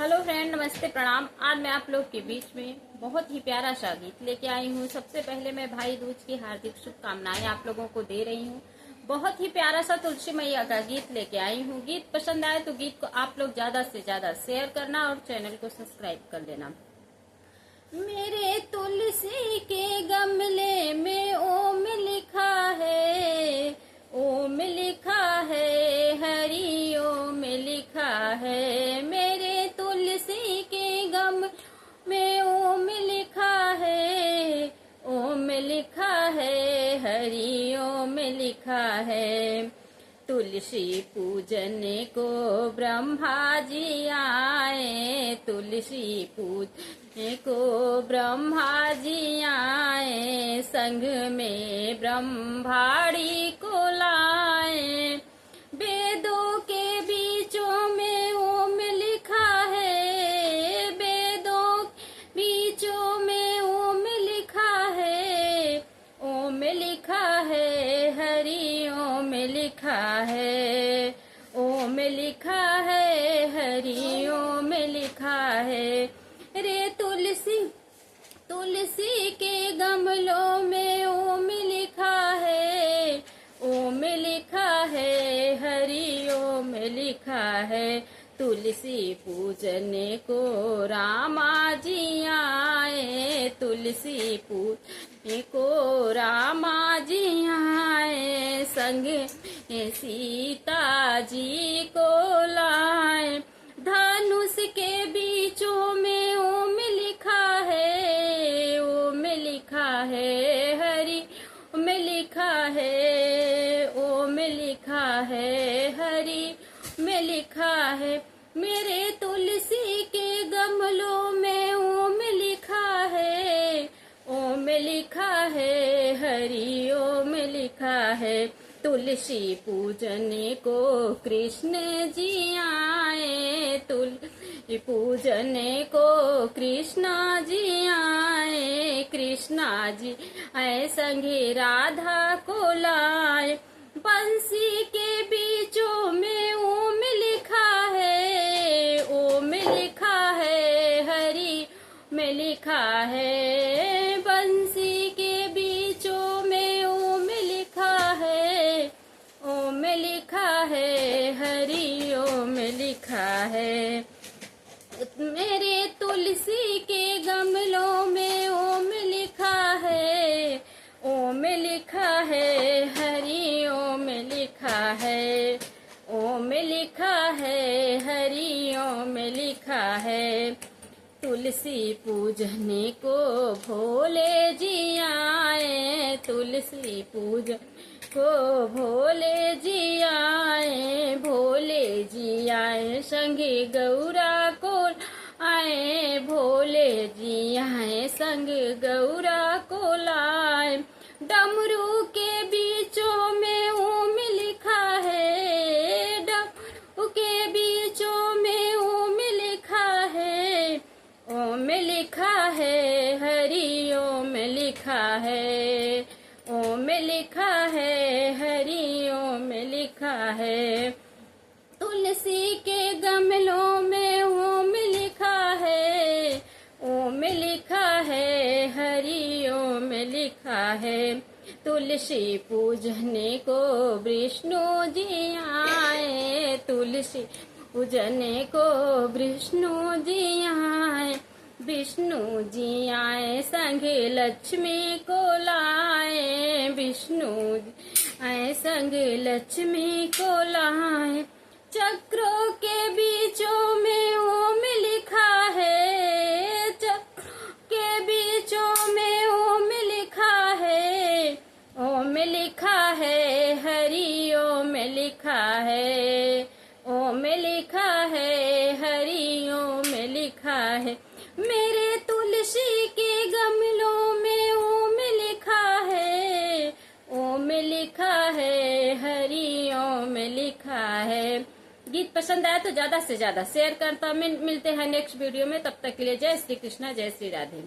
Hello friend, नमस्ते, प्रणाम। आज मैं आप लोग के बीच में बहुत ही प्यारा सा गीत लेके आई हूँ। सबसे पहले मैं भाई दूज की हार्दिक शुभकामनाएं आप लोगों को दे रही हूँ। बहुत ही प्यारा सा तुलसी मैया का गीत लेके आई हूँ। गीत पसंद आए तो गीत को आप लोग ज्यादा से ज्यादा शेयर करना और चैनल को सब्सक्राइब कर लेना। मेरे तुलसी के गमले में ओम लिखा है, ओम लिखा है, हरि ओम लिखा है। मेरे तुलसी के गम में ओम लिखा है, ओम लिखा है, हरि ओम लिखा है। तुलसी पूजन को ब्रह्मा जी आए, तुलसी पूजन को ब्रह्मा जी आए, संग में ब्रह्माड़ी को लाए। वेदों के बीचों में ओम लिखा है, वेदों के बीचों में ओम लिखा है, ओम लिखा है, हरि ओम लिखा है, ओम लिखा है, हरि ओम लिखा है। रे तुलसी, तुलसी के गमलों में ओम लिखा है, ओम लिखा है, हरि ओम लिखा है। तुलसी पूजन को रामा जी आए, तुलसी पूजन को रामा जी आए, संग सीता जी को लाए। धनुष के बीचों में ओम लिखा है, ओम लिखा है, हरि ओम लिखा है, ओम लिखा है, हरि ओम लिखा है। मेरे तुलसी के गमलों में ओम लिखा है, ओम लिखा है, हरि ओम लिखा है। तुलसी पूजन को कृष्ण जी आए, तुलसी पूजन को कृष्णा जी आए, कृष्णा जी आए, संगे राधा को लाए। बंसी के बीचों में ओम लिखा है, ओम लिखा है, हरि ओम लिखा है। बंसी के बीचों में ओम लिखा है, ओम लिखा है, हरि ओम लिखा है। मेरे तुलसी के गमलों में ओम लिखा है, ओम लिखा है, हरि ओम लिखा है, ओम लिखा है, हरि ओम लिखा है। तुलसी पूजन को भोले जी आए, तुलसी पूजन को भोले जी आए, भोले जी आए, संगे गौरा को आए, भोले जी आए, संग गौरा को लाए। डमरू के बीचों में ओम लिखा है, डमरू के बीचों में ओम लिखा है, ओम लिखा है, हरि ओम लिखा है, ओम लिखा है, हरि ओम लिखा है। तुलसी के गमलों में ओम लिखा है, ओम लिखा है, हरि ओम लिखा है। तुलसी पूजन को विष्णु जी आए, तुलसी पूजन को विष्णु जी आए, विष्णु जी आए, संगे लक्ष्मी को लाए, विष्णु आए, संगे लक्ष्मी को लाए। चक्रों के बीचों में ओम लिखा है, चक्रों के बीचों में ओम लिखा है, ओम लिखा है, हरि ओम लिखा है, ओम लिखा है, हरि ओम लिखा है। मेरे तुलसी के गमलों में ओम लिखा है, ओम लिखा है, हरि ओम लिखा है। गीत पसंद आया तो ज्यादा से ज्यादा शेयर करता। मिलते हैं नेक्स्ट वीडियो में, तब तक के लिए जय श्री कृष्णा, जय श्री राधे।